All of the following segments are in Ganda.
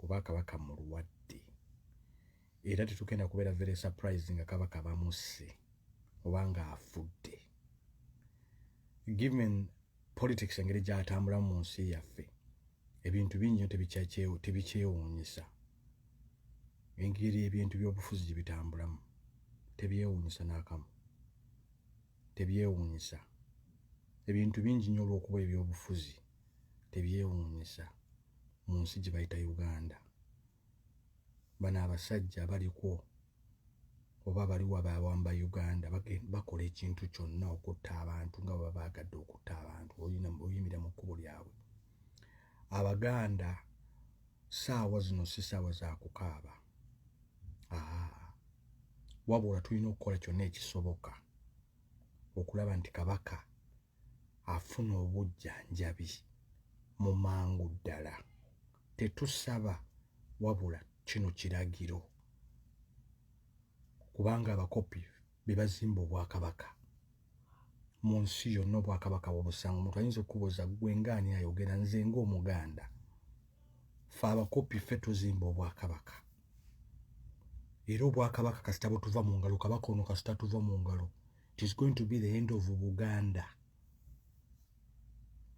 kuba Kabaka mulwadde era tetugenda kubeera very surprising nga Kabaka bamusse oba nga afudde. Given politics engeri gy'atambulamu mu nsi yaffe ebintu bingi tebikyewuunyisa. Engeri ebintu by'obufuzi gye bitambulamu tebyewuunyisa n'akamu, tebyewuunyisa. Ebintu bingi nnyo olw'okuba eby'obufuzi tebyewuunyisa mu nsi gye bayita Uganda. Bano abasajja baliko oba baliwo abawamba Uganda bakola ekintu kyonna okutta abantu nga baba baagadde okutta abantu oyimira mu kkubo lyabwe. Abaganda ssaawa zino si ssaawa za kukaaba. Wabula tulina okukola kyonna ekisoboka okulaba nti Kabaka afuna obujjanjabi mu mangu ddala. Tetusaba wabula kino kiragiro, kubanga abakopi be bazimba obwakabaka mu nsi yonna. Obwakabaka bw'obusanga omuntu ayinza okubuuza ggwe ngaani ayogera, nze ng'Omuganda. Ffe abakopi ffe tuzimba obwakabaka, era obwakabaka kasita butuva mu ngalo, kabaka ono kasita tuva mu ngalo, it is going to be the end of Buganda.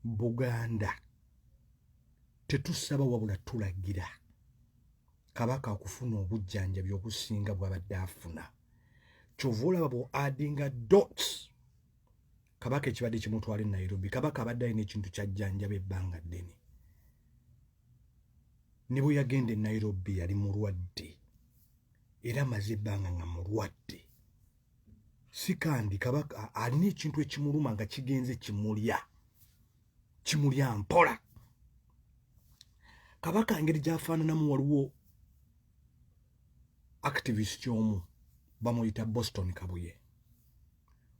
Buganda tetusaba wabula tulagira Kabaka okufuna obujjanjabi obusinga bw'abadde afuna. Kyova olaba bwe addinga dots Kabaka ekibadde kimutwala e Nairobi. Kabaka abadde alina ekintu kyajjanjaba ebbanga ddene. Ne bwe yagenda e Nairobi yali mulwadde era amaze ebbanga nga mulwadde. Si kandi Kabaka alina ekintu ekimuluma nga kigenze kimulya mpola. Kabaka engeri gy'afaananamu waliwo activist omu bamuyita Boston Kabuye.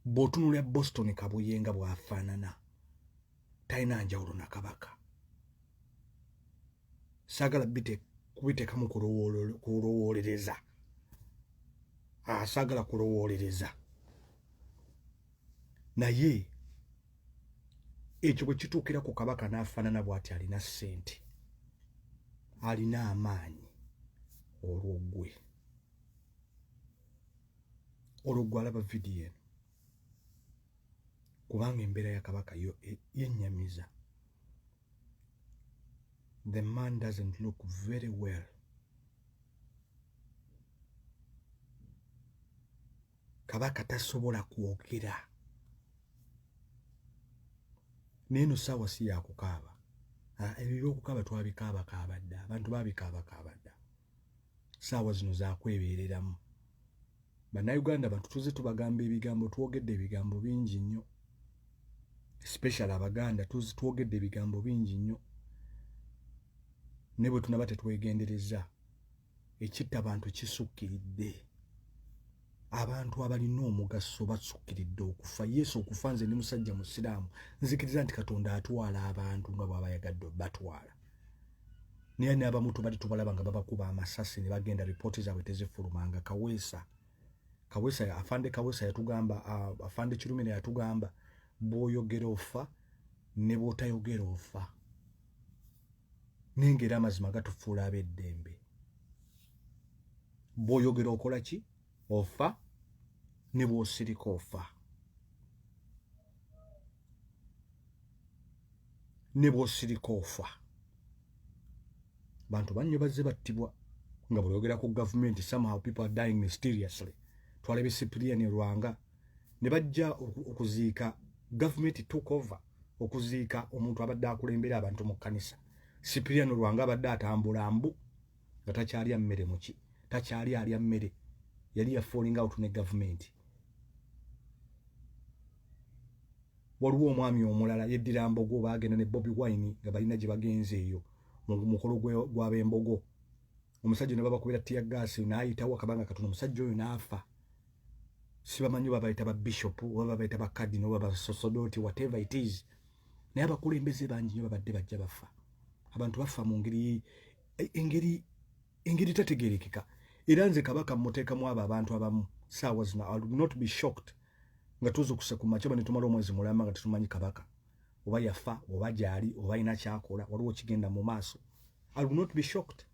Bw'otunulira Boston Kabuye nga bw'afaanana talina njawulo na Kabaka. Saagala kubiteekamu kulowolereza. Saagala kulowolereza. Naye ekyo bwe kituukira ku Kabaka n'afaanana bw'ati, alina ssente, alina amaanyi. Olwo alaba vidiyo eno, kubanga embeera ya Kabaka yo yennyamiza. The man doesn't look very well. Kabaka tasobola kwogera. Neno ssaawa si ya kukaaba. Ebyo by'okukaaba twabikaabakaaba dda, abantu baabikaabakaaba dda. Ssaawa zino zaakwebeereramu. Bannayuganda bantu tuze tubagamba ebigambo, twogedde ebigambo bingi nnyo. Especially Abaganda twogedde ebigambo bingi nnyo. Ne bwe tunaba tetwegendereza, ekitta abantu kisukkiridde. Abantu abalina omugaso basukkiridde okufa. Yesu okufa, nze ndi musajja musiraamu, nzikiriza nti Katonda atwala abantu nga bw'aba yagadde batwala. Naye n'abamu tubali tubalaba nga babakuba amasasi ne bagenda, ripooti zaabwe tezifulumanga. Afande Kawesa yatugamba, Afande Kirumira yatugamba, bw'oyogera ofa ne bw'otayogera ofa. N'engeri amazima gatufuula ab'eddembe. Bw'oyogera okola ki? Ofa. Ne bw'osirika ofa. Ne bw'osirika ofa. Bantu bannyo bazze battibwa nga bw'oyogera ku gavumenti, somehow people are dying mysteriously. Twalebe Cyprian Lwanga ne bajja okuziika, gavumenti took over okuziika omuntu abadde akulembera abantu mu kkanisa. Cyprian Lwanga abadde atambula mbu nga takyalya mmere muki, takyali alya mmere, yali ya falling out ne gavumenti. Waliwo omwami omulala yeddira Mbogo, baagenda ne Bobi Wine nga balina gye bagenze eyo mu mukolo gw'ab'Embogo. Omusajja ne babakubira tiyaggaasi n'ayitawo akabanga katono, omusajja oyo n'afa. Sibamanyi oba bayita ba bishop oba bayita ba cardinal oba ba sosodoti, whatever it is. Naye abakulembeze bangi nnyo babadde bajja bafa. Abantu bafa mu engeri tategeerekeka. Era nze Kabaka mmuteekamu abo abantu abamu ssaawa zino, I would not be shocked nga tuzuukuse ku makya ne tumala omwezi mulamba nga tetumanyi Kabaka oba yafa oba gyali oba alina kyakola, waliwo kigenda mu maaso. I would not be shocked.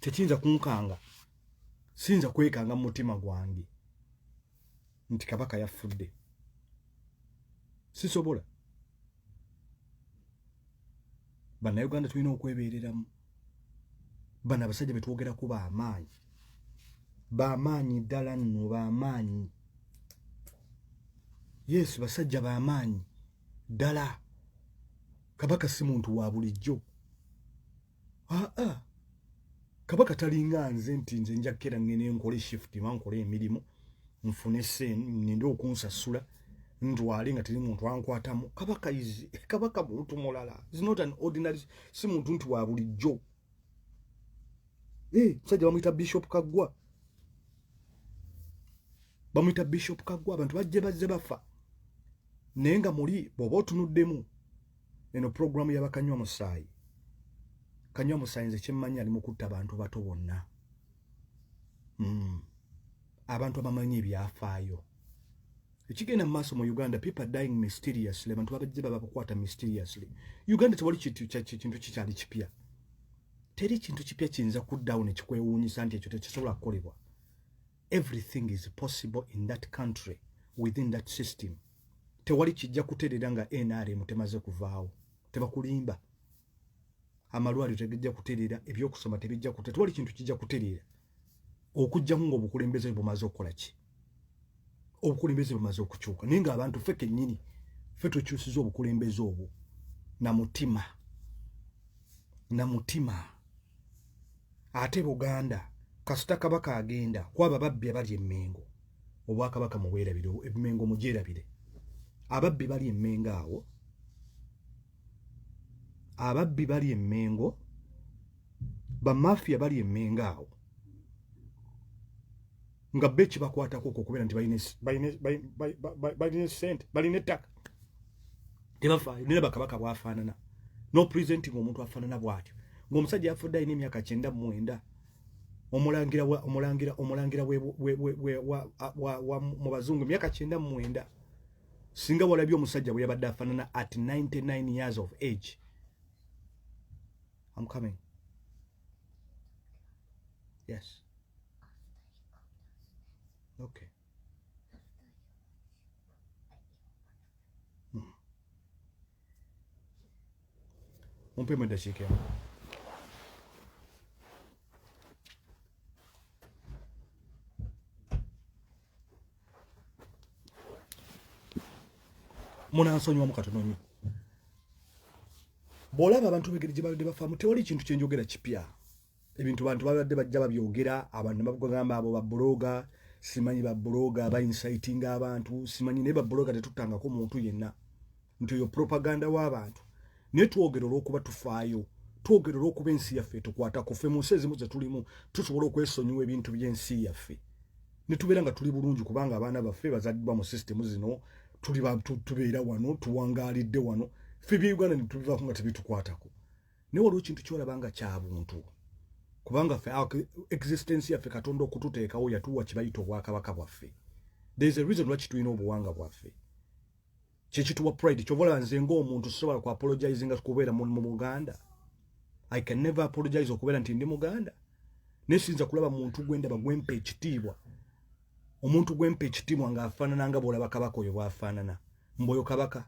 tekiyinza kunkanga siyinza kwekanga mu mutima gwange nti Kabaka yafudde sisobola. Bannayuganda tulina okwebeereramu. Bano abasajja be twogerako b'amaanyi ddala nno, b'amaanyi. Yes, basajja b'amaanyi ddala. Kabaka si muntu wa bulijjo. Kabaka talinga nze nti nze njakera ngene nkole shift nkole emirimu nfune ninde okunsasula ntwale nga teri muntu ankwatamu. Kabaka muntu mulala. Is not an ordinary, si muntu nti wa bulijjo. Musajja bamuyita Bishop Kaggwa. Abantu bazze bafa. Naye nga muli bw'oba otunuddemu eno programu y'abakanywa musaayi. Kanywa musaayi nze kyemmanyi ali mu kutta abantu bato bonna. Abantu abamanyi ebyafaayo. Ekigenda mu maaso mu Uganda, people are dying mysteriously. Abantu babajje babakwata mysteriously. Uganda tewali kintu kikyali kipya. Teri kintu kipya kiyinza kuddawo ne kikwewuunyisa nti ekyo tekisobola kukolebwa. Everything is possible in that country, within that system. Tewali kijja kutereera nga NRM temaze kuvaawo. Tebakulimba. Amalwaliro tegejja kutereera, ebyokusoma tebijja kutereera. Tewali kintu kijja kutereera. Okujjamu ng'obukulembeze bumaze okukola ki? Obukulembeze bumaze okukyuka. Naye ng'abantu ffe kennyini, ffe tukyusiza obukulembeze obwo na mutima. Ate Buganda, kasita Kabaka agenda, kwaba babbi abali Emmengo. Obwakabaka muweerabire, Emmengo mugyerabire. Ababbi bali Emmengo awo. Ababbi bali Emmengo. Bamafia bali Emmengo awo. Nga bechi bakwatako okubera nti balina sente, balina ettaka. Tebafaayo, nera Bakabaka bwafaanana. No presenting omuntu afaanana bw'atyo. Ng'omusajja yafudde alina emyaka 99. Omulangira mu bazungu emyaka 99. Singa walabye omusajja bwe yabadde afaanana at 99 years of age. I'm coming. Yes. Okay. Mumpe dakika yangu. Munansonyiwamu katono nnyo. Bw'olaba abantu begeri gye babadde bafaamu tewali kintu kye njogera kipya. Ebintu bantu babadde bajja babyogera, abantu ne bagamba abo babbuloga, simanyi babbuloga bainsightinga abantu, simanyi naye babbuloga tetuttangako muntu yenna. Nti oyo propaganda w'abantu. Naye twogera olw'okuba tufaayo, twogera olw'okuba ensi yaffe tukwatako, ffe mu nsi ezimu ze tulimu tusobola okwesonyiwa ebintu by'ensi yaffe. Ne tubeera nga tuli bulungi kubanga abaana baffe bazaddwa mu system zino, tubeera wano, tuwangaalidde wano, ffe bye Uganda ne tubivaako nga tebitukwatako. Naye waliwo kintu ky'olaba nga kya buntu. Kubanga ffe existence yaffe Katonda okututeekawo yatuwa kibayita obwakabaka bwaffe. There is a reason lwaki tulina obuwanga bwaffe. Kyekituwa pride. Kyobola nze ng'omuntu sobola ku apologize nga kubeera mu Buganda. I can never apologize okubeera nti ndi Muganda. Nesinza kulaba muntu gwendaba gwempa ekitiibwa. Omuntu gwempa ekitiibwa ng'afaanana nga bw'olaba Kabaka oyo bw'afaanana. Mboyo Kabaka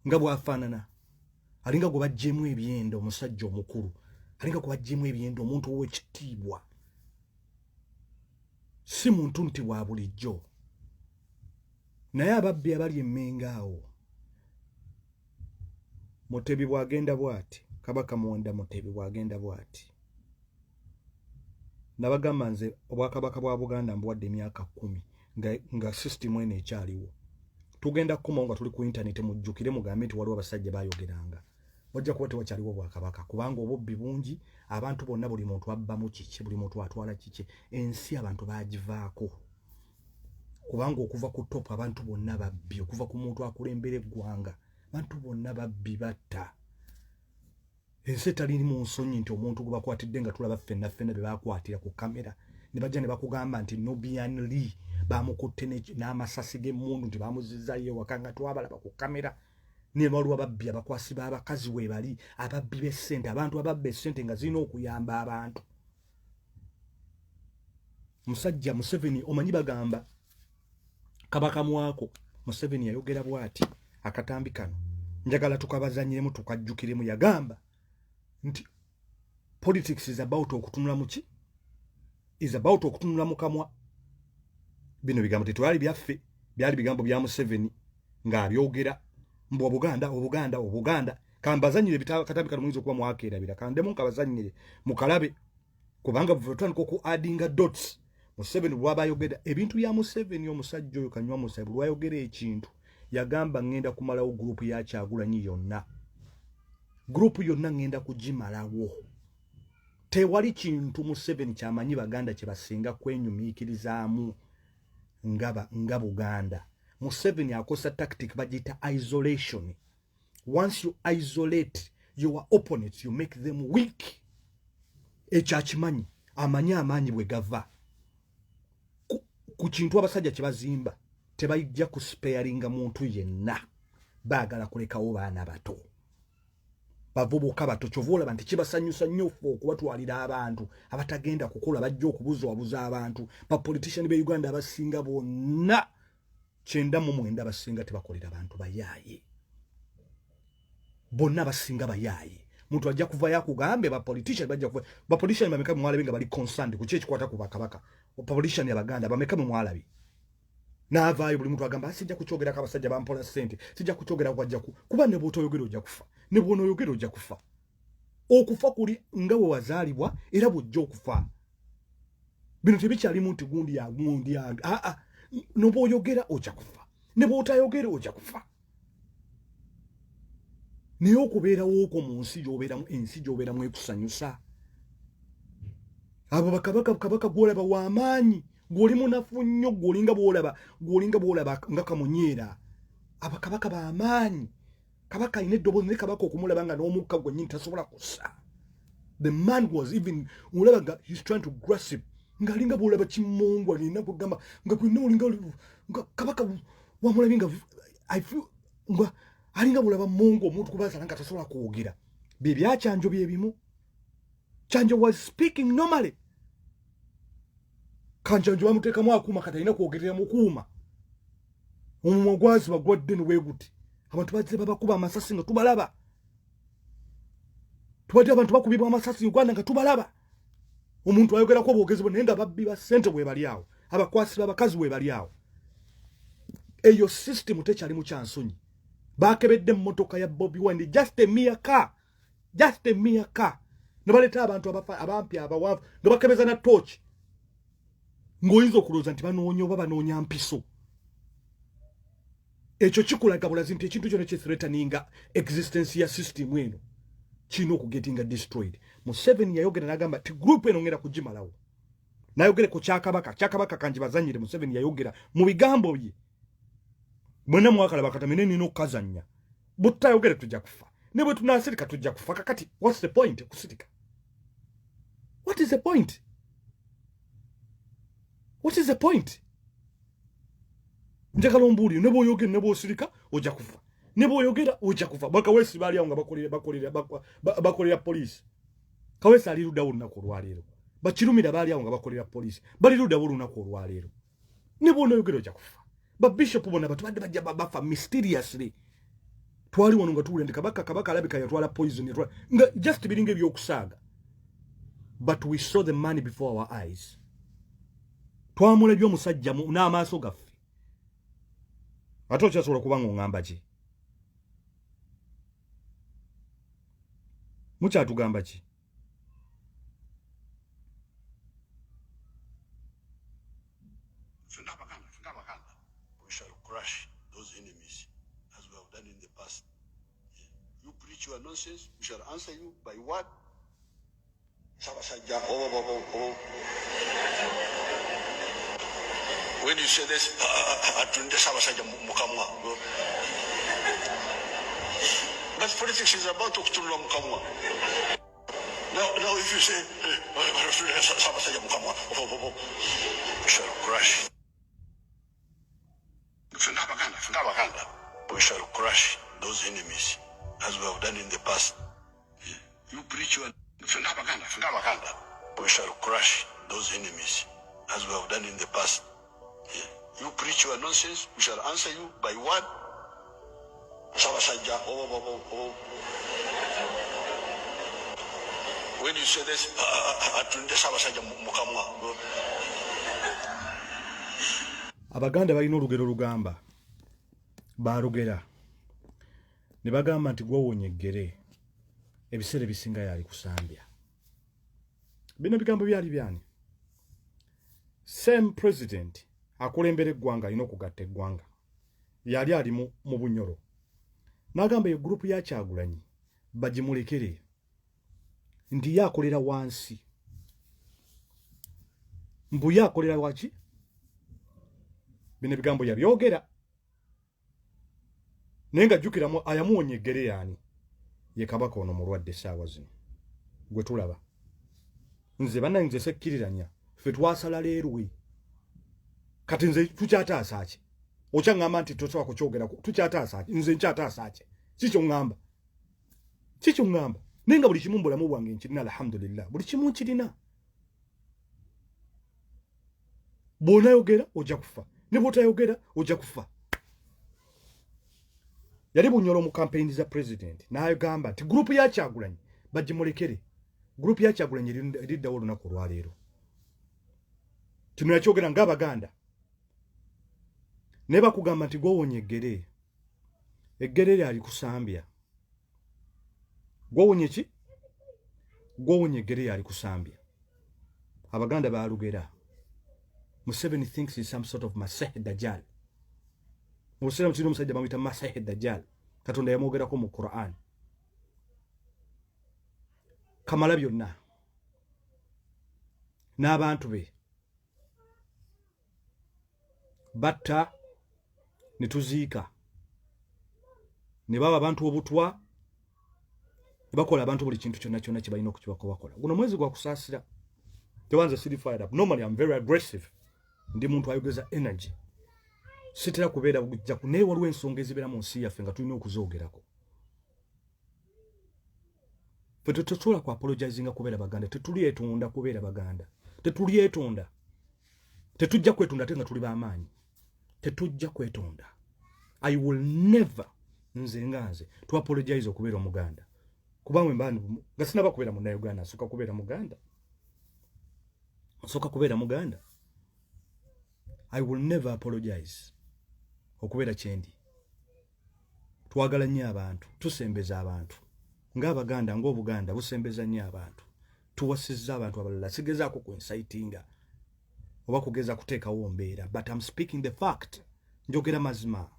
nga bw'afaanana. Alinga gwe baggyemu ebyendo omusajja omukulu. Alinga gwe baggyemu ebyendo omuntu ow'ekitiibwa. Si muntu nti wa bulijjo. Naye ababbi abali Emmengo awo. Mutebi bw'agenda bw'ati. Kabaka Muwonda Mutebi bw'agenda bw'ati. Nabagamba nze obwakabaka bwa Buganda mbuwadde emyaka 10 nga system eno ekyaliwo. Tugenda kukomawo nga tuli ku internet mujjukire mugambe nti waliwo abasajja bayogeranga. Wajja kuba tewakyaliwo bwakabaka kubanga obubbi bungi, abantu bonna buli muntu abbamu kiki, buli muntu atwala kiki. Ensi abantu baagivaako. Kubanga okuva ku top abantu bonna babbi, okuva ku muntu akulembera eggwanga, abantu bonna babbi batta. Ensi etali mu nsonyi nti omuntu gwe bakwatidde nga tulaba ffenna be baakwatira ku kamera. Ne bajja ne bakugamba nti Nubian Lee bamukutte n'amasasi g'emmundu nti bamuzizzayo ewaka nga twabalaba ku kamera. ne balwa babbi abakwasi b'abakazi we bali ababbi b'essente abantu ababba essente nga zirina okuyamba abantu. Musajja Museveni omanyi bagamba Kabaka mwako Museveni yayogera bw'ati akatambi kano njagala tukabazanyiremu tukajjukiremu yagamba nti politics is about okutunula muki is about okutunula mukamwa. Bino bigambo tetwali byaffe byali bigambo bya Museveni ng'abyogera mbu Obuganda kambazanyire katambi kano muyinza okuba mwakeerabira kandemu nkabazanyire mukalabe kubanga butandika ku addinga dots. Museveni bw'aba ayogera ebintu bya Museveni omusajja oyo kanywa Museveni bw'ayogera ekintu yagamba ngenda kumalawo group ya Kyagulanyi yonna. Group yonna ngenda kugimalawo. Tewali kintu Museveni kyamanyi baganda kye basinga kwenyumiikirizaamu nga Buganda. Museveni akosa tactic bagita isolation. Once you isolate your opponents, you make them weak. Echachimanyi amanyi bwe gava ku kintu abasajja kye bazimba tebayijja ku sparinga muntu yenna baagala kulekawo baana bato bavubuka bato kyovoola nti kibasanyusa nnyo okubatwalira abantu abatagenda kukola bajja okubuzawabuza abantu bapolitician be Uganda abasinga bonna 99 abasinga tebakolera abantu bayaaye bonna basinga bayaaye. Muntu ajja kuva yakugambe bapolitician bajja kuva bapolitician bameka mwalabi nga bali concerned ku kikwata ku Kabaka politician ya Baganda bameka mwalabi n'avaayo buli muntu agamba sijja kukyogera ka basajja bampola sente sijja kukyogera kwajja kuba ne bw'otoyogera ojja kufa ne bw'onoyogera ojja kufa okufa kuli nga bwe wazaalibwa era bw'ojja okufa. Bino tebikyali muntu gundi ya no bw'oyogera ojja kufa ne bw'otayogera ojja kufa. Naye okubeerawo okwo mu nsi gy'obeeramu ensi gy'obeeramu ekusanyusa. Abo Kabaka gw'olaba w'amaanyi gw'oli munafu nnyo gw'olinga bw'olaba nga kamunyeera. Abakabaka b'amaanyi. Kabaka alina eddoboozi ne Kabaka okumulaba nga n'omukka gwennyini tasobola kussa. The man was even olaba nga he's trying to grasp ng'alinga bw'olaba kimmungu alina kugamba nga gwenna olinga Kabaka wamulabi nga I feel nga alinga bulaba mungu omuntu kubaza nga tasobola kwogera. Bibya Kyanjo bye bimu. Kyanjo was speaking normally. Kyanjo bamutekamu akuuma katalina kwogerera mu kuuma. Omumwa gwazi bagwadde ne weeguti. Abantu bazze babakuba amasasi nga tubalaba. Tuwadde abantu bakubibwa amasasi Uganda nga tubalaba. Omuntu ayogera ko bwogezi bwe nenda babbi ba ssente bwe bali awo. Abakwasi b'abakazi bwe bali awo. Eyo system tekyali mu kyansonyi. Bakebedde mmotoka ya Bobby Wine just a mere car nebaleta abantu abampya abawavu nga bakebeza na torch ng'oyinza okulooza nti banoonya oba banoonya mpiso. Ekyo kikulaga bulazi nti ekintu kyonna kyethreateninga existence ya system eno kirina okugetinga destroyed. Museveni yayogera n'agamba ti group eno ngenda kugimalawo. Nayogere ku Kyakabaka kanjibazanyire. Museveni yayogera mu bigambo bye mwena mwakala bakatamine nino okukazanya butayogere tujja kufa ne bwe tunasirika tujja kufa. Kakati what's the point kusirika? What is the point? Njagala ombuulire ne bw'oyogera ne bw'osirika ojja kufa ne bw'oyogera ojja kufa. Bakawesi baali awo nga bakolera poliisi. Kawesi ali luddawo olunaku olwaleero. Bakirumira baali awo nga bakolera poliisi bali luddawo olunaku olwaleero. Ne bw'onoyogera ojja kufa. But Bishop bona batubadde bajja bafa mysteriously. Twali wano nga tuwulira nti Kabaka alabika yatwala poison yatwala nga just biringa ebyokusaaga. But we saw the money before our eyes. Twamulabye omusajja n'amaaso gaffe. Ate okyasobola kuba ng'oŋŋamba ki? Mukyatugamba ki? We shall crush those enemies as we have done in the past. You preach your nonsense, we shall answer you by what? When you say this, but politics is about to Mukamwa. Now if you say, we shall crush. We shall crush those enemies. as we have done in the past. You preach your Kabaka. We shall crush those enemies as we have done in the past. You preach your nonsense, we shall answer you by one. When you say this, Abaganda balina olugero lugamba balugera ne bagamba nti gwowonya eggere ebiseera ebisinga yali kusambya. Bino bigambo byali byani? Same president akulembera eggwanga alina okugatta eggwanga yali ali mu Bunyoro n'agamba eggurupu ya Kyagulanyi bagimulekere nti yakolera wansi mbu yakolera waki. Bino bigambo yabyogera naye nga jjukiramu ayamuwonya eggere yaani ye Kabaka ono mulwadde essaawa zino gwe tulaba. Nze bannange nze sekkiriranya ffe twasala leerwe kati nze tukyataasa ki? Okyaŋŋamba nti tosobola kukyogerako tukyataasa ki? Nze nkyataasa ki? Kikyoŋŋamba naye nga buli kimu mu bulamu bwange nkirina alhamdulillah, buli kimu nkirina. Bw'onayogera ojja kufa ne bw'otayogera ojja kufa. Yali Bunyoro mu campaign za president n'agamba nti gurupu ya Kyagulanyi bagimulekere. Gurupu ya Kyagulanyi eriddawo olunaku olwaleero. Kino yakyogera ng'Abaganda naye bakugamba nti gwowonya eggere. Eggere lyali kusambya. Gwowonya ki? Gwowonya eggere yali kusambya. Abaganda baalugera. Museveni thinks he's some sort of Masih Dajjal. Museveni tulina omusajja bamuyita Masih Dajjal. Katonda yamwogerako mu Quran. Kamala byonna n'abantu be batta ne tuziika ne baba abantu obutwa ne bakola abantu buli kintu kyonna kyonna kye balina okukibakola. Guno mwezi gwa kusaasira. Tewanze siri fired up. Normally I'm very aggressive. Ndi muntu ayogeza energy. Sitera kubeera bujja naye waliwo ensonga ezibeera mu nsi yaffe nga tulina okuzoogerako. Ffe tetusobola ku apologizinga kubeera Baganda. Tetulyetonda kubeera Baganda. Tetulyetonda. Tetujja kwetunda ate nga tuli b'amaanyi. Tetujja kwetonda. I will never nze to apologize okubeera Omuganda. Kubanga mbandi nga sinaba kubeera Munnayuganda nsooka kubeera Muganda. Nsooka kubeera Muganda. I will never apologize okubeera kyendi. Twagala nnyo abantu, tusembeza abantu. Ng'Abaganda ng'Obuganda busembeza nnyo abantu. Tuwasizza abantu abalala. Sigezaako kwensitinga oba kugeza kuteekawo mbeera. But I'm speaking the fact. Njogera mazima.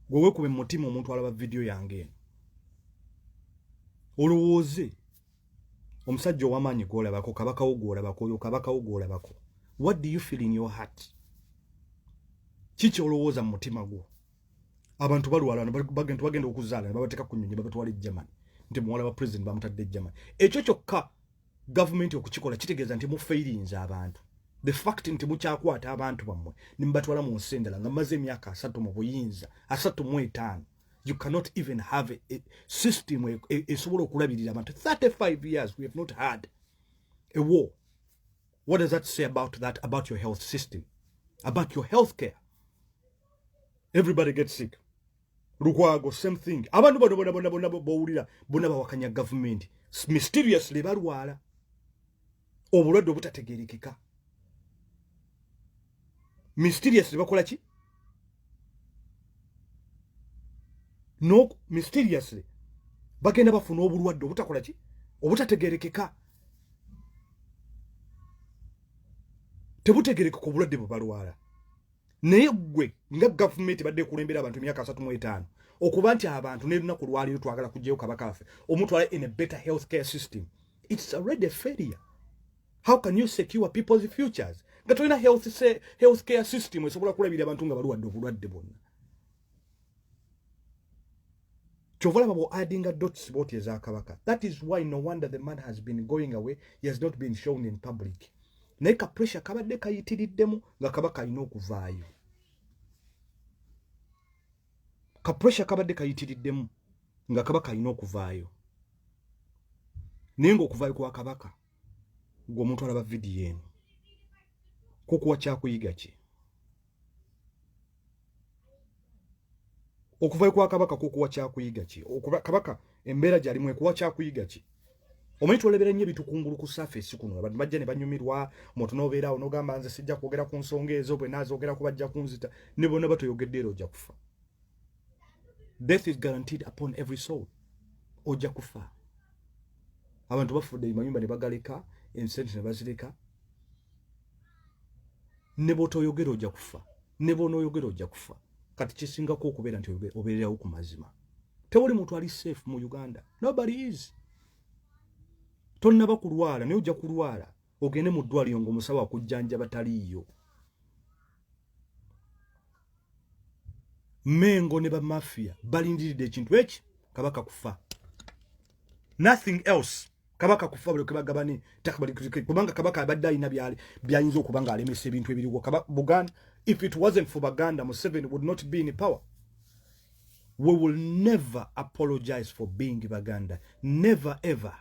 Gwe weekube mu mutima omuntu alaba video yange eno. Olowooze omusajja ow'amaanyi gw'olabako, Kabaka wo gw'olabako, oyo Kabaka wo gw'olabako. What do you feel in your heart? Kiki olowooza mu mutima gwo? Abantu balwala bagenda okuzaala ne babateeka ku nnyonyi babatwala e Germany. Nti muwala wa president bamutadde e Germany. Ekyo kyokka government okukikola kitegeeza nti mufairinze abantu. The fact nti mukyakwata abantu bammwe ne mubatwala mu nsi endala nga mmaze emyaka 3 mu buyinza 35. You cannot even have a system esobola okulabirira abantu. 35 years we have not had a war. What does that say about that, about your health system, about your health care? Everybody gets sick. Lukwago, same thing. Abantu bonna bawulira bonna bawakanya government. Mysteriously balwala. Obulwadde obutategeerekeka. Mysteriously bakola ki? No, mysteriously bagenda bafuna obulwadde obutakola ki? Obutategeerekeka. Tebutegeerekeka obulwadde bwe balwala. Naye gwe nga government badde kulembera abantu emyaka 35 okuba nti abantu n'elunaku lwaliro twagala kujjayo Kabaka waffe omutwala in a better healthcare system. It's already a failure. How can you secure people's futures? Nga tolina healthcare system esobola kulabirira abantu nga balwadde obulwadde bwonna. Chovola babo adding a dots boti eza Kabaka. That is why no wonder the man has been going away. He has not been shown in public. Naye ka pressure kabadde kayitiriddemu nga Kabaka alina okuvaayo. ka pressure kabadde kayitiriddemu nga Kabaka alina okuvaayo naye ng'okuvaayo kwa Kabaka ng'omuntu alaba vidiyo eno kukuwa kyakuyiga ki? Okuvaayo kwa Kabaka kukuwa kyakuyiga ki? Kabaka embeera gy'alimu ekuwa kyakuyiga ki? Omanyi twolebera nnyo ebitukungulu ku surface kuno abantu bajja ne banyumirwa omuntu n'obeerawo n'ogamba nze sijja kwogera ku nsonga ezo bwe naazogera ku bajja kunzita ne bonna batoyogedde era ojja kufa. Death is guaranteed upon every soul. Ojja kufa. Abantu bafudde mayumba ne bagaleka ensente ne bazireka ne bw'otoyogera ojja kufa ne bw'onooyogera ojja kufa. Kati kisingako okubeera nti obeererawo ku mazima. Tewali muntu ali safe mu Uganda. Nobody is. Tonnaba kulwala naye ojja kulwala ogende mu ddwaliro ng'omusawo akujjanjaba taliiyo. Mengo ne bamafia balindiridde ekintu eki Kabaka kufa. Nothing else. Kabaka kufa buli kebagabane kubanga Kabaka abadde alina byayinza okubanga alemesa ebintu ebiriwo. Buganda, if it wasn't for Buganda, Museveni would not be in power. We will never apologize for being Buganda. Never ever.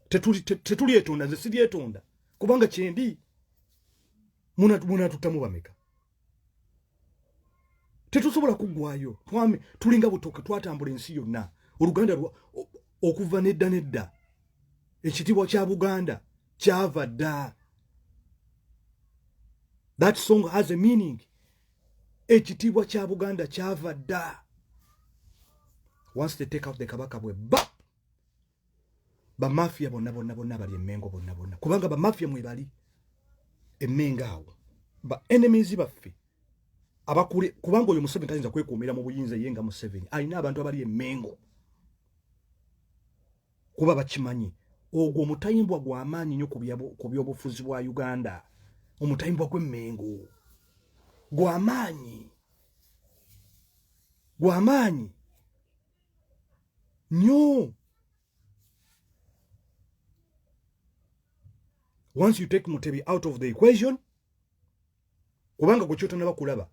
Tetuli etonda, nze siri etonda. Kubanga kyendi munatutamu bameka. Tetusobola kuggwayo. Tulinga butoke twatambula ensi yonna. Oluganda okuva nedda. Ekitiibwa kya Buganda kyava dda. That song has a meaning. Ekitiibwa kya Buganda kyava dda. Once they take out the Kabaka bwe bap. Bamafia bonna bali emengo bonna. Kubanga bamafia mwe bali emenga awo. Ba enemies baffe. Abakule kubanga oyo Museveni tayinza kwekuumira mu buyinza yenga Museveni. Alina abantu abali emengo. Kuba bakimanyi. Ogwo omutayimbwa gw'amaanyi nnyo ku byobufuzi bwa Uganda. Omutayimbwa gw'emmengo. Gw'amaanyi nnyo. Once you take Mutebi out of the equation, kubanga gwe kyotanaba kulaba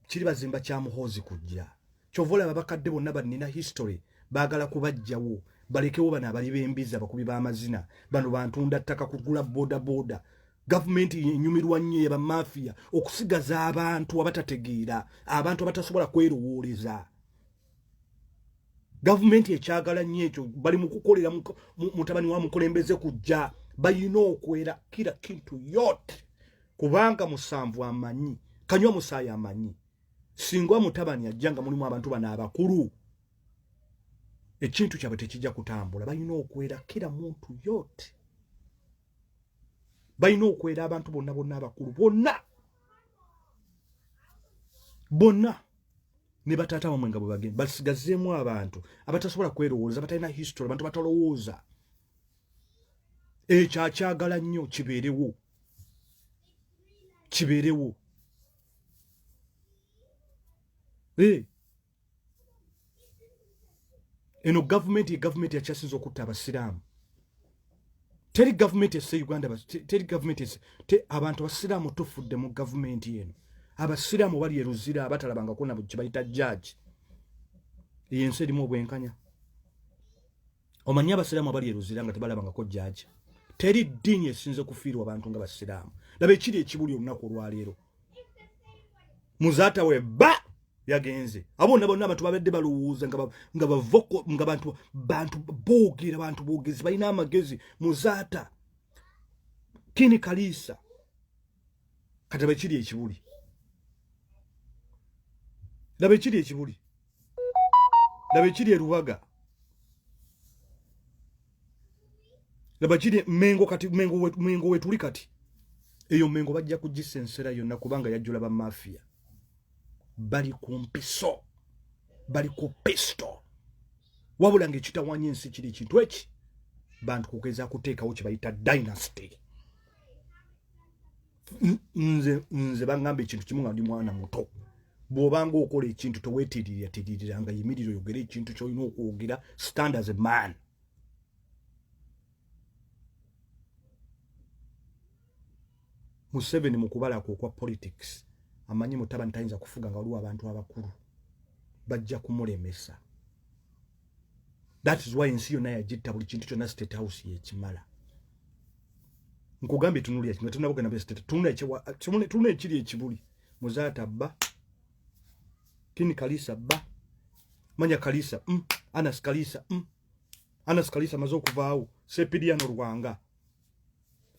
kiri bazimba kya muhoozi kujja. Kyovola babakadde bonna banina history baagala kubajjawo. Balekewo bana abali b'embizi abakubi b'amazina bano bantunda ttaka kugula boda. Gavumenti enyumirwa nnyo ya bamafia okusigaza abantu abatategeera, abantu abatasobola kwerowooleza. Gavumenti ekyagala nnyo ekyo bali mu kukolera mutabani wa mukulembeze kujja. Bayina okwera kila kintu yote kubanga musanvu amanyi kanywa musaayi amanyi singa mutabani ajjanga mulimu abantu bana abakulu ekintu kyabwe tekijja kutambula. Bayina okwera kila muntu yote. Bayina okwera abantu bonna abakulu bonna ne bataata bamwe nga bwe bagenda basigazeemu abantu abatasobola kwerowooleza batalina history abantu batalowooza. Ekyo akyagala nnyo kibeerewo. Eno gavumenti yakyasinza okutta abasiraamu. Teri gavumenti esse Uganda, teri gavumenti esse abantu abasiraamu tufudde mu gavumenti eno. Abasiraamu bali eruzira abatalabangako na kye bayita judge. Ensi erimu obwenkanya. Omanyi abasiraamu abali eruzira nga tebalabangako judge. Teri ddiini esinze kufiirwa abantu nga basiraamu. Laba ekiri ekibuli olunaku olwaleero. Muzaata we ba yagenze. Abonna abantu babadde balowooza nga bantu boogera bantu boogezi balina amagezi. Muzaata Kini Kalisa kati laba ekiri ekibuli. Laba ekiri erubaga. Laba kiri Mengo kati Mengo wetuli kati. Eyo Mengo bajja kugisensera yonna kubanga yajjula ba mafia. Bali ku mpiso. Bali ku pisto. Wabula ng'ekitawanya ensi kiri kintu eki. Bantu kugeza kuteekawo kye bayita dynasty. Nze bangamba ekintu kimu nga ndi mwana muto. Bw'obanga okola ekintu toweetiririra nga yimirira oyogera ekintu ky'olina okwogera stand as a man. Museveni mu kubala okwa politics amanyi mutabani tayinza kufuga nga waliwo abantu abakulu. bajja kumulemesa. That is why ensi yonna yagitta buli kintu kyonna State House yekimala. Nkugambye tunulya kino tunabogana be State tunula ekiri ekibuli muzaata bba Kini Kalisa bba Manya Kalisa Anas Kalisa Anas Kalisa mazo kuvaawo Sepidiano Rwanga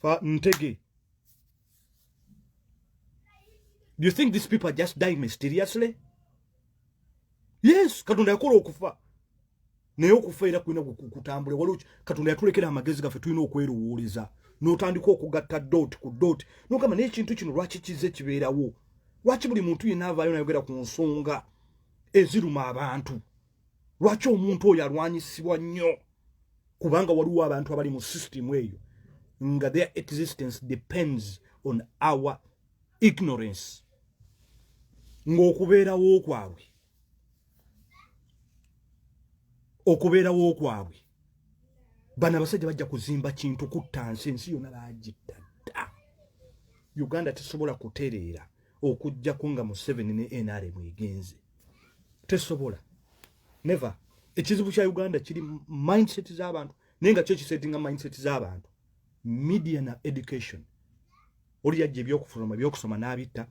fa Ntege. Do you think these people are just dying mysteriously? Yes, Katonda yakola okufa. Naye okufa era kulina kutambula waliwo Katonda yatulekera amagezi gaffe tulina okwerowooleza n'otandika okugatta dot ku dot n'ogamba n'ekintu kino lwaki kize kibeerawo, lwaki buli muntu yenna avaayo n'ayogera ku nsonga eziruma abantu, lwaki omuntu oyo alwanyisibwa nnyo, kubanga waliwo abantu abali mu system eyo nga their existence depends on our ignorance. Ng'okubeerawo kwabwe bana basajja bajja kuzimba kintu kutta nsi yonna baagitta dda. Uganda tesobola kutereera okujjako nga Museveni ne NRM egenze, tesobola, never. Ekizibu kya Uganda kiri mindset z'abantu, naye nga kyo kisetinga mindset z'abantu media na education. Oli yajja ebyokusoma n'abitta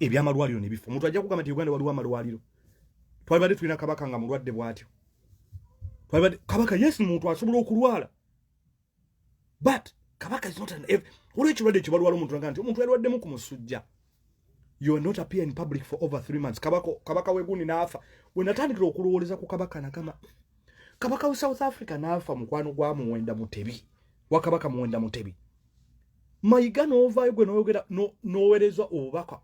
ebyamalwaliro ne bifo. Omuntu ajja kugamba nti Uganda waliwo amalwaliro. Twalibadde tulina Kabaka nga mulwadde bw'atyo. Kabaka yes muntu asobola okulwala, but Kabaka is not an olw'ekirwadde kibalwala omuntu nga nti omuntu yalwaddemu ku musujja. You are not appear in public for over 3 months. Kabaka wegundi n'afa. Bwe natandikira okulowooleza ku Kabaka nakama Kabaka wa South Africa n'afa mukwano gwa Muwenda Mutebi wa Kabaka Muwenda Mutebi. Mayiga n'ovaayo gwe n'oyogera n'oweereza obubaka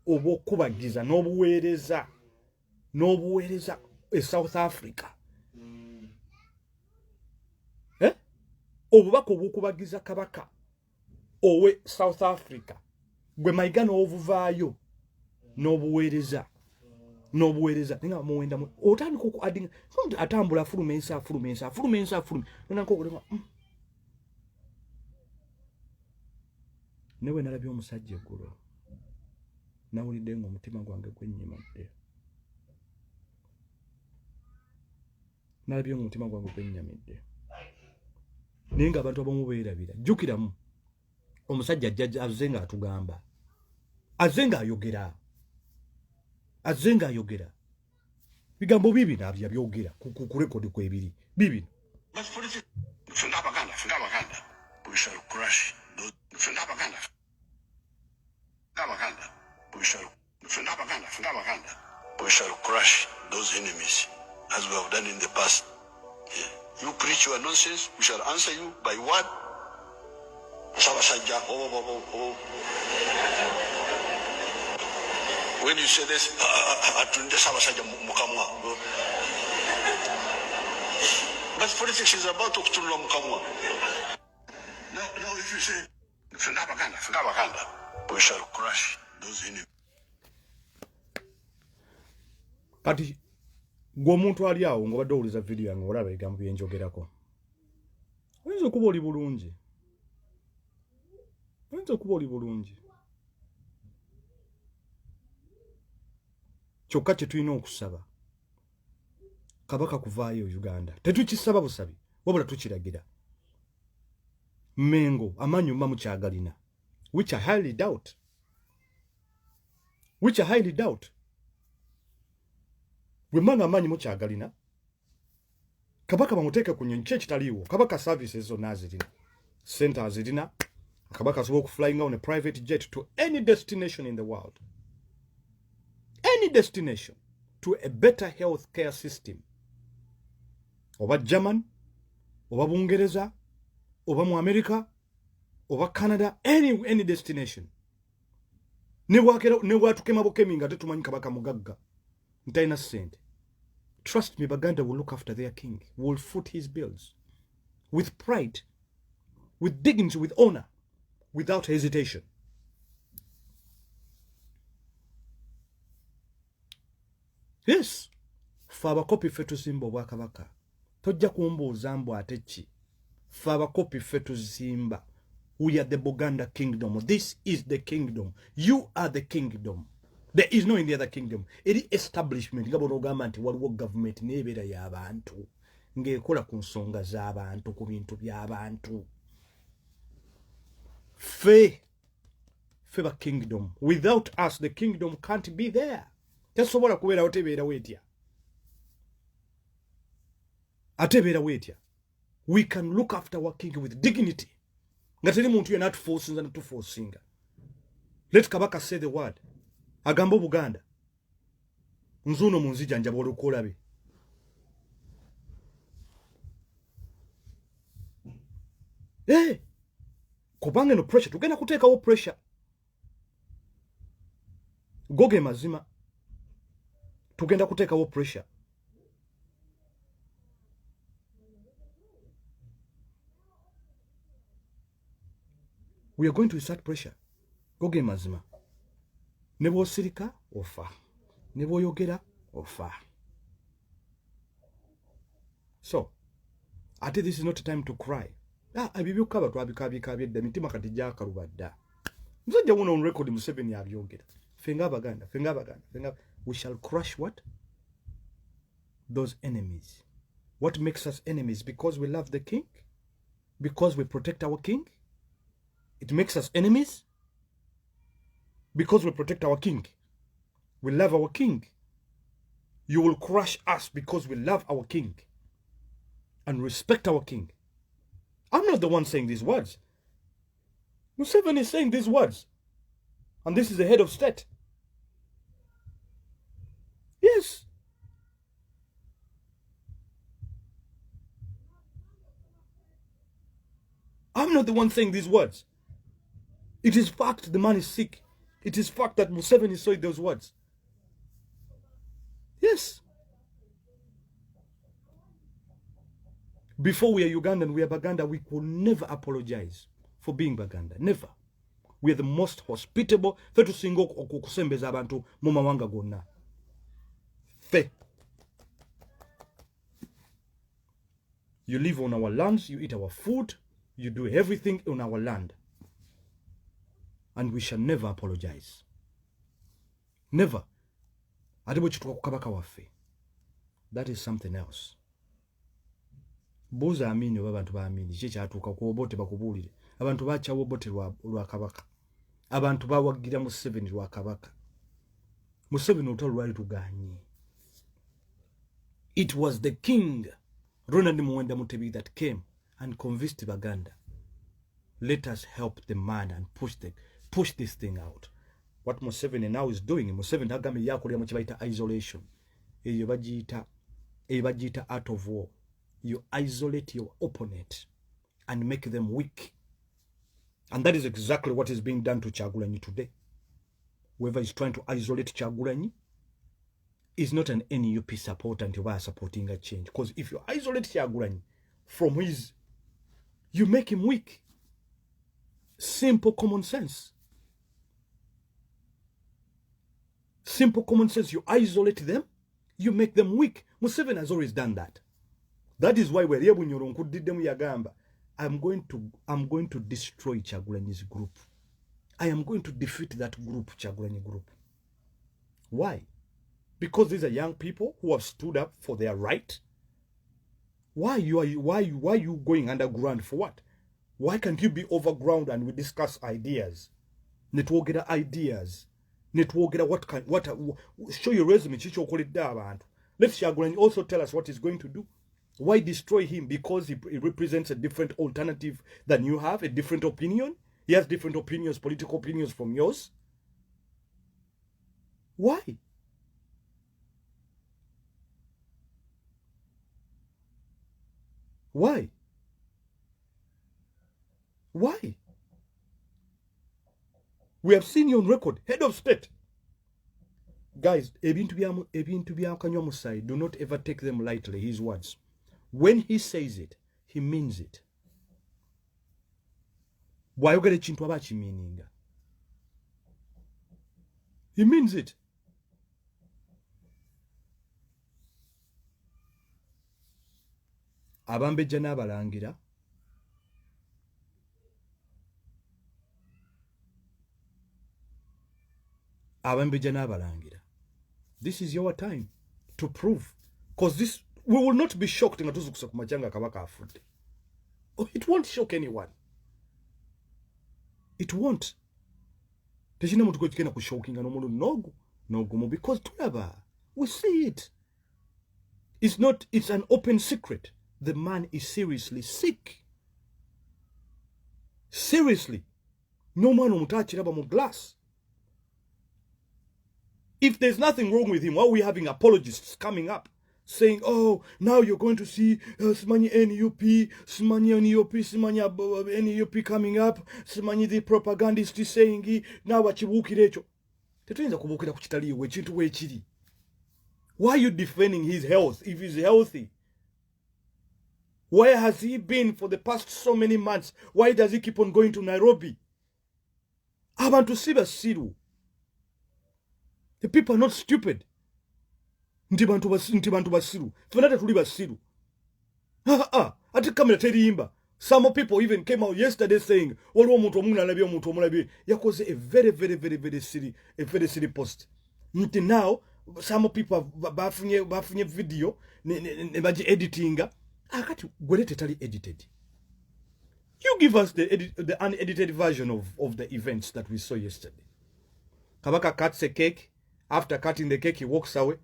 obw'okubagiza n'obuweereza e South Africa. Obubaka obw'okubagiza Kabaka owe South Africa gwe Mayiga n'ovuvaayo n'obuweereza ninga Muwenda otandika okuadinga atambula afuluma nonanka okulema newe nalabye omusajja eggulo nawulidde ng'omutima gwange gwenyimadde. Naye ng'abantu abamu beerabira. Jjukiramu omusajja ajja azze ng'atugamba, azze ng'ayogera bigambo bibi nabya byogera ku rekodi kwebiri bibi. Funga Baganda, we shall crush those. Funga Baganda, we shall crush those enemies as we have done in the past. Yeah. You preach your nonsense, we shall answer you by what? When you say this, but politics is about to Mukamwa. Now if you say, Funga Baganda, we shall crush those enemies. Kati gw'omuntu ali awo ng'obadde owuliza video yange olaba ebigambo bye njogerako. Oyinza okuba oli bulungi. Kyokka kye tulina okusaba Kabaka kuvaayo Uganda. Tetukisaba busabi, wabula tukiragira. Mengo amanyi mma mukyagalina, which I highly doubt. Bwe mmanga amanyi mukyagalina, Kabaka bamuteeke ku nnyonyi kitaliiwo. Kabaka services zonna azirina, center azirina. Kabaka asobola okuflying on a private jet to any destination in the world, any destination, to a better health care system. Oba German, oba Bungereza, oba mu America, oba Canada, any destination. Ne bwatukema bukemi nga tetumanyi Kabaka mugagga ntalina ssente. Trust me, Baganda will look after their king, will foot his bills with pride, with dignity, with honor, without hesitation. Yes, ffe abakopi ffe tuzimba Obwakabaka. Tojja kumbuuza mbu ate ki. Ffe abakopi ffe tuzimba. We are the Buganda kingdom. This is the kingdom. You are the kingdom. There is no any other kingdom. Eri establishment nga bonogamba nti waliwo government nebeera y'abantu ng'ekola ku nsonga z'abantu ku bintu by'abantu. Fe ba kingdom. Without us the kingdom can't be there. Tesobola kubeerawo tebeerawo etya. Atebeerawo etya. We can look after our king with dignity. Nga teri muntu yena atuforcinga natuforcinga. Let Kabaka say the word. Agamba Buganda. Nzuno munzija njaba olukolabe. Kubanga no pressure. Tugenda kuteekawo pressure. Goge mazima. Tugenda kuteekawo pressure. We are going to start pressure. Goge mazima. Nebo sirika ofa. Nebo yogera ofa. So, ate this is not a time to cry. Abibyuka abantu abikabyedda mitima kati gyakalubadda. Muzajja wuno on record Museveni abyogera. Fenga Baganda. We shall crush what? Those enemies. What makes us enemies? Because we love the king? Because we protect our king? It makes us enemies? Because we protect our king. We love our king. You will crush us because we love our king and respect our king. I'm not the one saying these words. Museveni is saying these words. And this is the head of state. Yes. I'm not the one saying these words. It is fact the man is sick. It is fact that Museveni said those words. Yes. Before we are Ugandan, we are Baganda, we could never apologize for being Baganda. Never. We are the most hospitable. Fe tusingo okusembeza abantu mu mawanga gonna. Fe. You live on our lands, you eat our food, you do everything on our land. And we shall never apologize. Never. Ate bwe kituuka ku Kabaka waffe. That is something else. Buuza amini oba abantu baamini ki kyatuuka ku obote bakubuulire. Abantu bakyawo obote lwa Kabaka. Abantu bawagira Museveni lwa Kabaka. Museveni olutalo lwali tuganye. It was the king, Ronald Muwenda Mutebi, that came and convinced Baganda. Let us help the man and push this thing out. What Museveni now is doing, Museveni agambe yakolera mu kibaita isolation. Eyo bagiyita art of war. You isolate your opponent and make them weak. And that is exactly what is being done to Kyagulanyi today. Whoever is trying to isolate Kyagulanyi is not an NUP supporter and you are supporting a change. Because if you isolate Kyagulanyi from you make him weak. Simple common sense. Simple common sense. You isolate them, you make them weak. Museveni has always done that. That is why we're able to I'm going to destroy Kyagulanyi's group. I am going to defeat that group, Kyagulanyi group. Why? Because these are young people who have stood up for their right. Why are you going underground for what? Why can't you be overground and we discuss ideas? Netwogera ideas. Netwogera what show your resume. Let Kyagulanyi also tell us what he's going to do. Why destroy him? Because he represents a different alternative than you have, a different opinion. He has different opinions, political opinions from yours. Why? Why? Why? We have seen you on record, head of state. Guys, ebintu bya Kanywa Musai, do not ever take them lightly, his words. When he says it, he means it. Bwayogera ekintu aba akimiininga. He means it. Abambejja n'abalangira abambejja n'abalangira. This is your time to prove, because this, we will not be shocked nga tuzukusa ku makya nga Kabaka afudde. Oh, it won't shock anyone. It won't. Tekina muntu kwekigenda ku shockinga n'omuntu nogumu, because tulaba, we see it. It's an open secret. The man is seriously sick. Seriously. No man omutachiraba mu glass. If there's nothing wrong with him, why are we having apologists coming up saying, oh, now you're going to see Simani NUP, Simani NUP coming up, Simani the propagandist is saying, now wachibukirecho. Tetuyinza kubukira ku kitaliiwe ekintu weekiri. Why are you defending his health if he's healthy? Where has he been for the past so many months? Why does he keep on going to Nairobi? Abantu si basiru. The people are not stupid. Nti bantu basiru. Fenate tuli basiru. Ati kamera terimba. Some people even came out yesterday saying, waliwo omuntu omulabye yakoze a very silly post. Nti now some people bafunye video ne baji editinga. Akati gwele tetali edited. You give us the unedited version of the events that we saw yesterday. Kabaka cuts a cake. After cutting the cake, he walks away.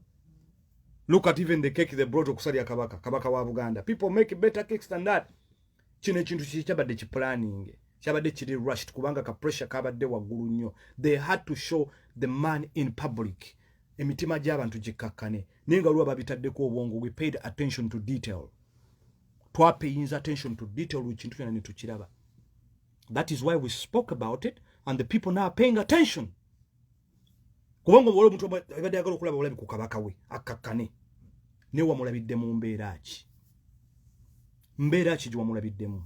Look at even the cake they brought to Kusari Kabaka wa Buganda. People make better cakes than that. Chine chintu chabade chi planning. Chabade chiri rushed. Kubanga ka pressure kabade wa gulu nyo. They had to show the man in public. Emitima jabantu jikakane. Ninga luwa babitade ko wongo. We paid attention to detail. Twapeyinza attention to detail chintu yana nituchiraba. That is why we spoke about it, and the people now are paying attention. Kubanga wole muntu abadde agala okulaba olabi ku Kabaka we akakane ne wamulabidde mu mbeera ki wamulabiddemu.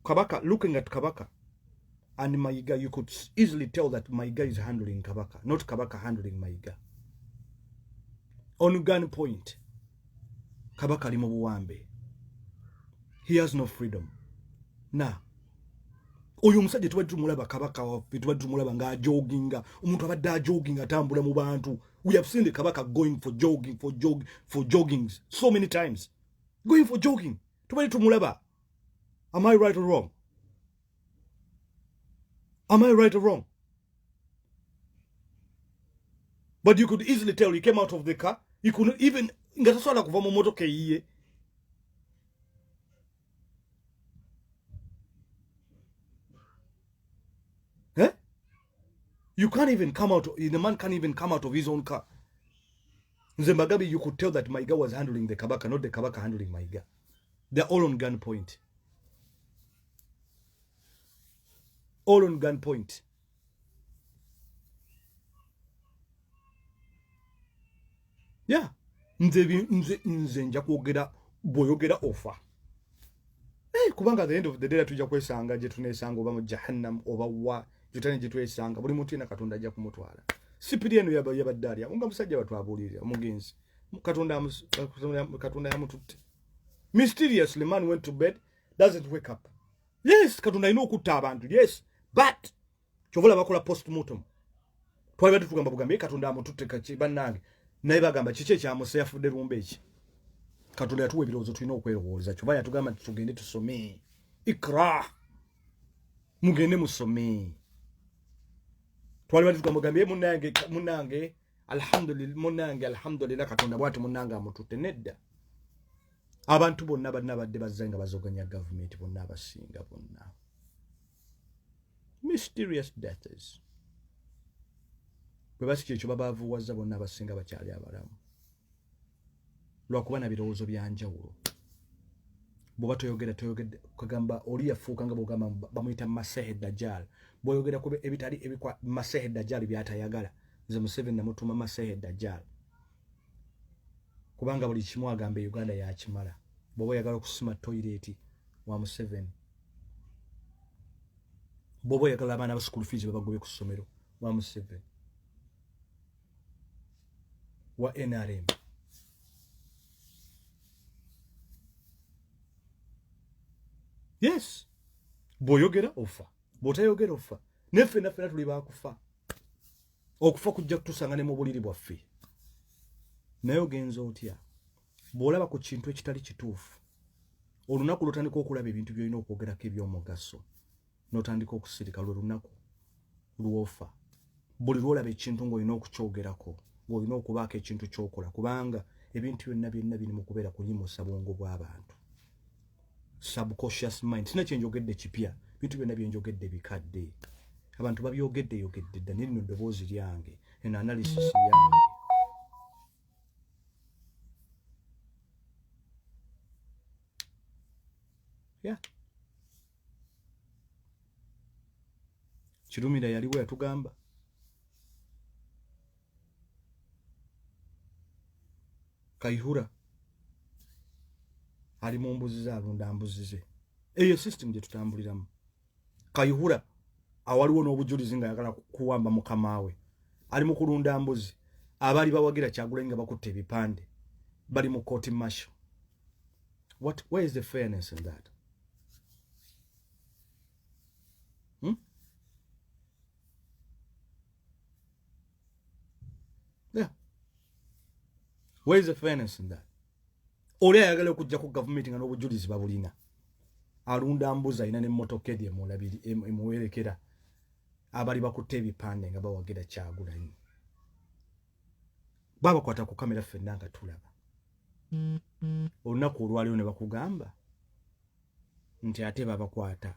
Kabaka, looking at Kabaka and Mayiga, you could easily tell that Mayiga is handling Kabaka, not Kabaka handling Mayiga. On gun point, Kabaka ali mu buwambe. He has no freedom. Now, oyo omusajja tubadde tumulaba Kabaka waffe, tubadde tumulaba nga joginga, omuntu abadde ajoginga atambula mu bantu. We have seen the Kabaka going for joggings so many times. Going for jogging. Tubadde tumulaba. Am I right or wrong? Am I right or wrong? But you could easily tell he came out of the car. He couldn't even ngataswala kuva mu motoka yiye. You can't even come out, the man can't even come out of his own car. Zembagabi, you could tell that Mayiga was handling the Kabaka, not the Kabaka handling Mayiga. They're all on gunpoint. All on gunpoint. Yeah. Nze nja kwogera bw'oyogera offer. Kubanga at the end of the day tujja kwesanga gye tuneesanga oba mu jahannam oba wa jutane gye twesanga buli muntu ina Katonda ajja kumutwala. Sipiri eno yabadde alya nga musajja batwabuulirira omugenzi. Katonda yamututte. Mysteriously, man went to bed, doesn't wake up. Yes, Katonda alina okutta abantu. Yes, but kyovola bakola postmortem. Twali badde tugamba Katonda amututte kaki bannange. Naye bagamba kiki ekyamuse yafudde lumbe eki. Katonda yatuwa ebirowoozo tulina okwerowooza. Kyova yatugamba nti tugende tusome. Ikra. Mugende musome. Twali badde tugamba munnange alhamdulillah Katonda bw'ati munnange amututte nedda. Abantu bonna badde bazza nga bazoganya government bonna abasinga bonna. Mysterious deaths. Bwe basiki ekyo babaavuwazza bonna abasinga bakyali abalamu. Lwakuba na birowoozo byanjawulo. Bw'oba toyogedde kagamba oli yafuuka nga bw'ogamba bamuyita Masehe Dajjal. Bw'oyogera ku ebitali ebikwa Masehe Dajjal by'atayagala. Nze Museveni namutuma Masehe Dajjal. Kubanga buli kimu agamba Uganda yakimala. Bw'oba oyagala okusima toilet wa Museveni. Bw'oba oyagala abaana ba school fees babagobe ku ssomero wa Museveni. Wa NRM. Yes. Bw'oyogera ofa. Bw'otayogera ofa. neffe tuli bakufa okufa kujja kutusanga ne mu buliri bwaffe naye ogenza otya bw'olaba ku kintu ekitali kituufu olunaku lwotandika okulaba ebintu byolina okwogerako ebyomugaso n'otandika okusirika lwe lunaku lwofa buli lwolaba ekintu ng'olina okukyogerako ng'olina okubaako ekintu kyokola kubanga ebintu byonna biri mu kubeera kuyimusa bwongo bw'abantu subconscious mind sina kyenjogedde kipya bintu byonna byenjogedde bikadde abantu babyogedde dda naye lino ddoboozi lyange eno analysis yange Kirumira yaliwo yatugamba Kayihura ali mu mbuzi ze alunda mbuzi ze eyo system gye tutambuliramu Kayihura awaliwo n'obujulizi nga yagala kuwamba mukama we ali mu kulunda mbuzi abali bawagira Kyagulanyi nga bakutte ebipande bali mu court martial where is the fairness in that Yeah. Where is the fairness in that? Oli ayagala okujja ku government nga n'obujulizi babulina. Alunda mbuzi alina n'emmotoka eri emulabiri emuwerekera abali bakutte ebipande nga bawagira Kyagulanyi. Babakwata ku kamera ffenna nga tulaba. Olunaku olwaliwo ne bakugamba nti ate babakwata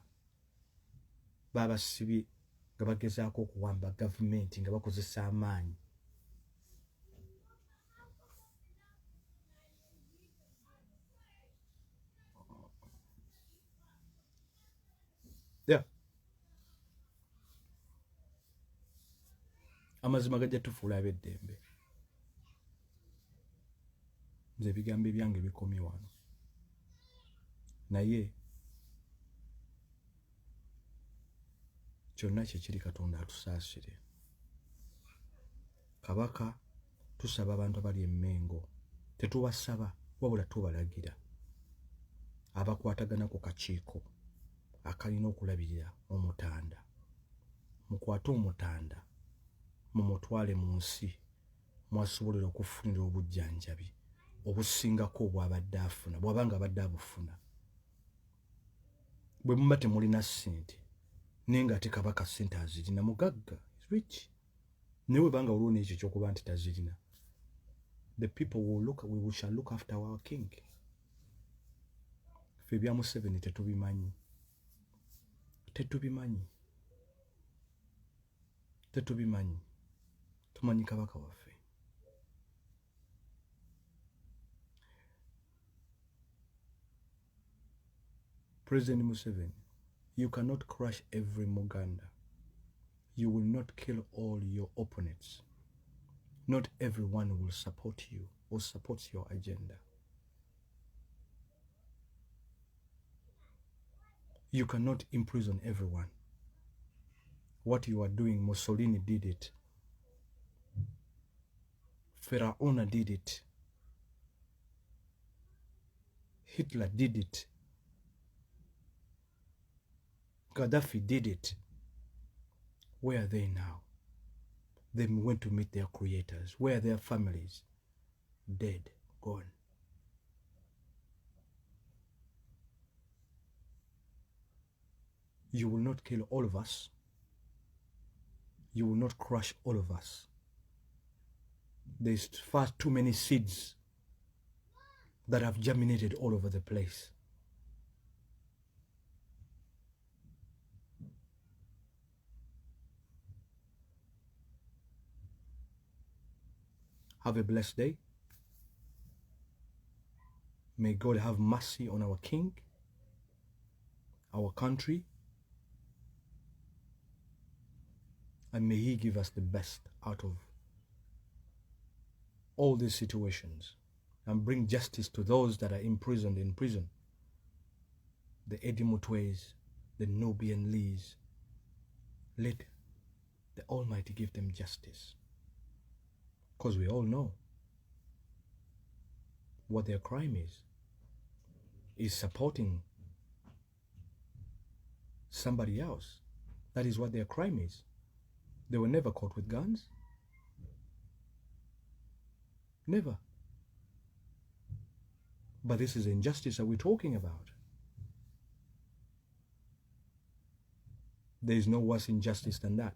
babasibye nga bagezaako okuwamba gavumenti nga bakozesa amaanyi. Yeah. Amazima gajja tufuula ab'eddembe. Nze ebigambo ebyange bikomye wano. Naye kyonna kye kiri Katonda atusaasire. Kabaka tusaba abantu abali emmengo. Tetubasaba wabula tubalagira. Abakwatagana ku kakiiko akalina okulabirira omutanda. Mukwate omutanda mumutwale mu nsi mwasobolera okufunira obujjanjabi obusingako obwabadde afuna bw'abanga abadde abufuna. Bwe muba temulina ssente naye ng'ate Kabaka ssente azirina mugagga rich naye bwe banga olwo n'ekyo ky'okuba nti tazirina the people we shall look after our king. Ffe ebya Museveni tetubimanyi. Tumanyi Kabaka waffe. President Museveni, you cannot crush every Muganda. You will not kill all your opponents. Not everyone will support you or support your agenda. You cannot imprison everyone. What you are doing, Mussolini did it. Faraona did it. Hitler did it. Gaddafi did it. Where are they now? They went to meet their creators. Where are their families? Dead, gone. You will not kill all of us. You will not crush all of us. There's far too many seeds that have germinated all over the place. Have a blessed day. May God have mercy on our king, our country, and may he give us the best out of all these situations and bring justice to those that are imprisoned in prison. The Eddie Mutways, the Nubian Lees. Let the Almighty give them justice. Because we all know what their crime is supporting somebody else That is what their crime is. They were never caught with guns. Never. But this is injustice that we're talking about. There is no worse injustice than that.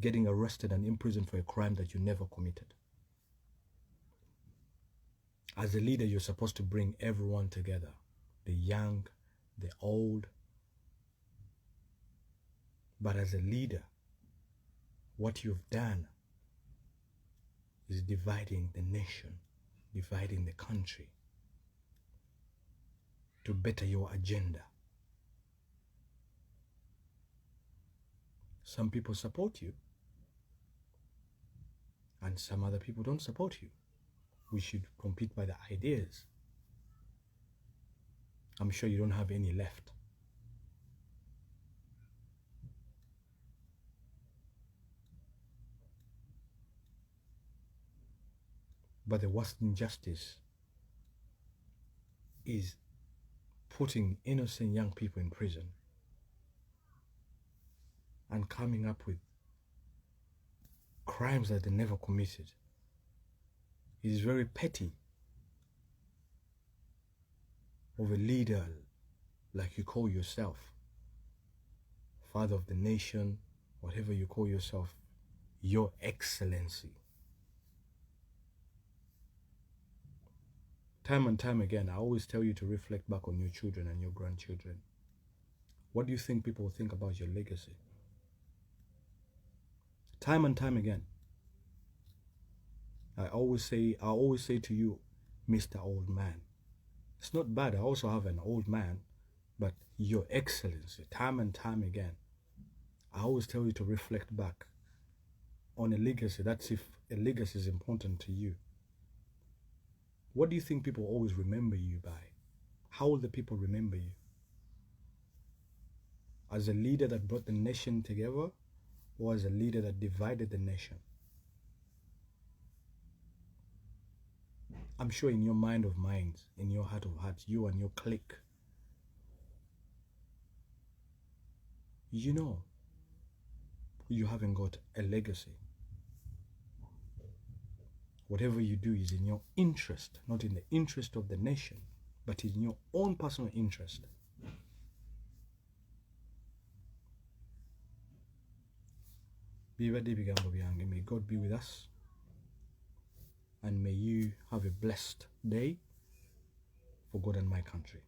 Getting arrested and imprisoned for a crime that you never committed. As a leader, you're supposed to bring everyone together. The young, the old. But as a leader, what you've done is dividing the nation, dividing the country to better your agenda. Some people support you, and some other people don't support you. We should compete by the ideas. I'm sure you don't have any left. But the worst injustice is putting innocent young people in prison and coming up with crimes that they never committed. It is very petty of a leader like you call yourself, father of the nation, whatever you call yourself, Your Excellency. Time and time again, I always tell you to reflect back on your children and your grandchildren. What do you think people will think about your legacy? Time and time again, I always say to you, Mr. Old Man. It's not bad, I also have an old man, but Your Excellency, time and time again, I always tell you to reflect back on a legacy. That's if a legacy is important to you. What do you think people always remember you by? How will the people remember you? As a leader that brought the nation together, or as a leader that divided the nation? I'm sure in your mind of minds, in your heart of hearts, you and your clique, you know you haven't got a legacy. Whatever you do is in your interest, not in the interest of the nation, but in your own personal interest. May God be with us, and may you have a blessed day for God and my country.